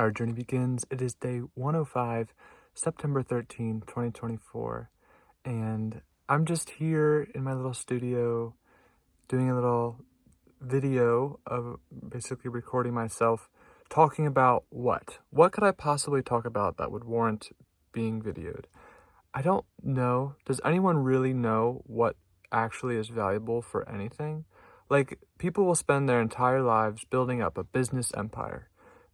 Our journey begins. It is day 105, September 13, 2024. And I'm just here in my little studio doing a little video of basically recording myself talking about what? What could I possibly talk about that would warrant being videoed? I don't know. Does anyone really know what actually is valuable for anything? Like, people will spend their entire lives building up a business empire,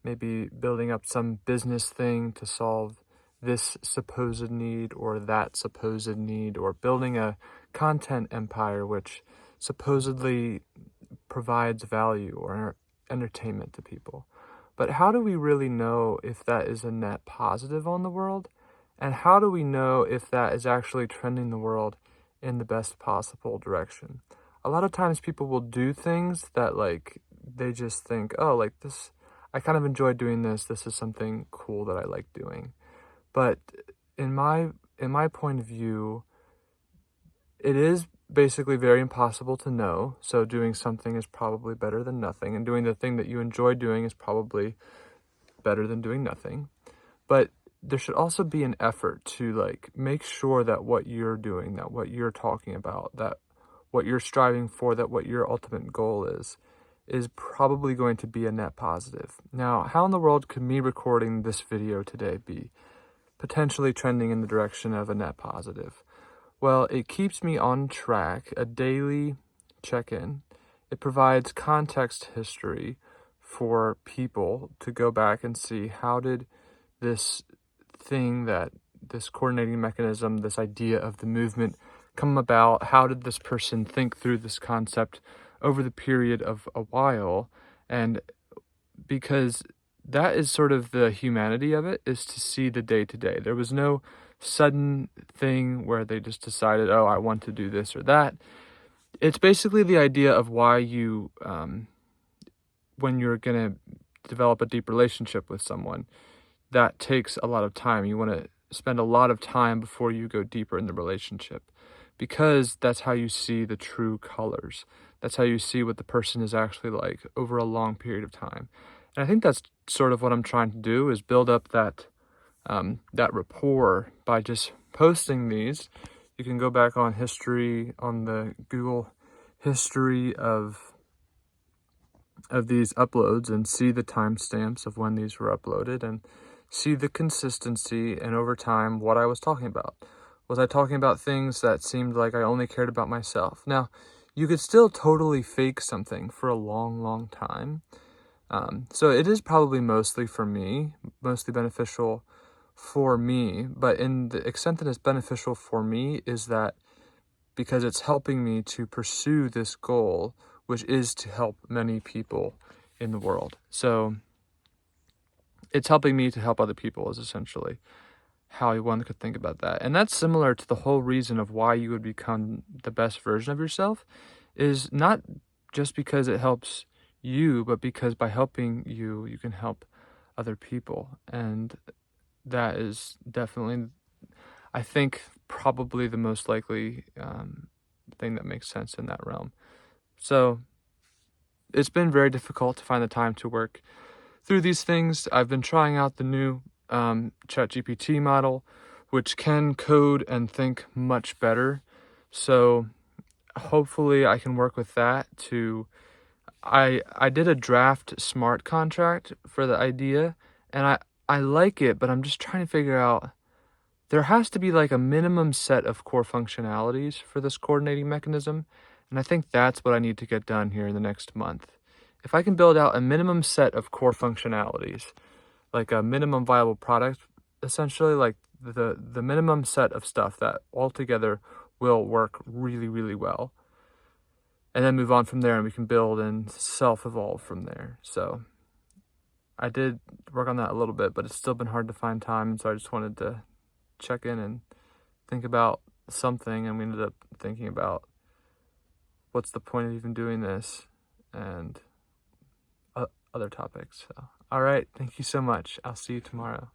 maybe building up some business thing to solve this supposed need or that supposed need, or building a content empire which supposedly provides value or entertainment to people. But how do we really know if that is a net positive on the world? And how do we know if that is actually trending the world in the best possible direction? A lot of times people will do things that, like, they just think, oh, like, this, I kind of enjoy doing this. This is something cool that I like doing. But in my point of view, it is basically very impossible to know. So doing something is probably better than nothing, and doing the thing that you enjoy doing is probably better than doing nothing. But there should also be an effort to, like, make sure that what you're doing, that what you're talking about, that what you're striving for, that what your ultimate goal is probably going to be a net positive. Now, how in the world could me recording this video today be potentially trending in the direction of a net positive? Well, it keeps me on track, a daily check-in. It provides context history for people to go back and see, how did this thing, that this coordinating mechanism, this idea of the movement come about? How did this person think through this concept over the period of a while? And because that is sort of the humanity of it, is to see the day-to-day. There was no sudden thing where they just decided, oh, I want to do this or that. It's basically the idea of why you, when you're going to develop a deep relationship with someone, that takes a lot of time. You want to spend a lot of time before you go deeper in the relationship, because that's how you see the true colors. That's how you see what the person is actually like over a long period of time. And I think that's sort of what I'm trying to do, is build up that rapport by just posting these. You can go back on history, on the Google history of these uploads, and see the timestamps of when these were uploaded, and see the consistency, and over time what I was talking about. Was I talking about things that seemed like I only cared about myself? Now, you could still totally fake something for a long, long time. So it is probably mostly beneficial for me, but in the extent that it's beneficial for me is that because it's helping me to pursue this goal, which is to help many people in the world. So it's helping me to help other people is essentially how one could think about that. And that's similar to the whole reason of why you would become the best version of yourself, is not just because it helps you, but because by helping you, you can help other people. And that is definitely, I think, probably the most likely thing that makes sense in that realm. So it's been very difficult to find the time to work through these things. I've been trying out the new ChatGPT model, which can code and think much better. So hopefully I can work with that to, I did a draft smart contract for the idea, and I like it, but I'm just trying to figure out, there has to be like a minimum set of core functionalities for this coordinating mechanism. And I think that's what I need to get done here in the next month. If I can build out a minimum set of core functionalities, like a minimum viable product, essentially, like the minimum set of stuff that altogether will work really, really well, and then move on from there, and we can build and self-evolve from there. So I did work on that a little bit, but it's still been hard to find time, and so I just wanted to check in and think about something, and we ended up thinking about what's the point of even doing this, and other topics. So, all right, thank you so much. I'll see you tomorrow.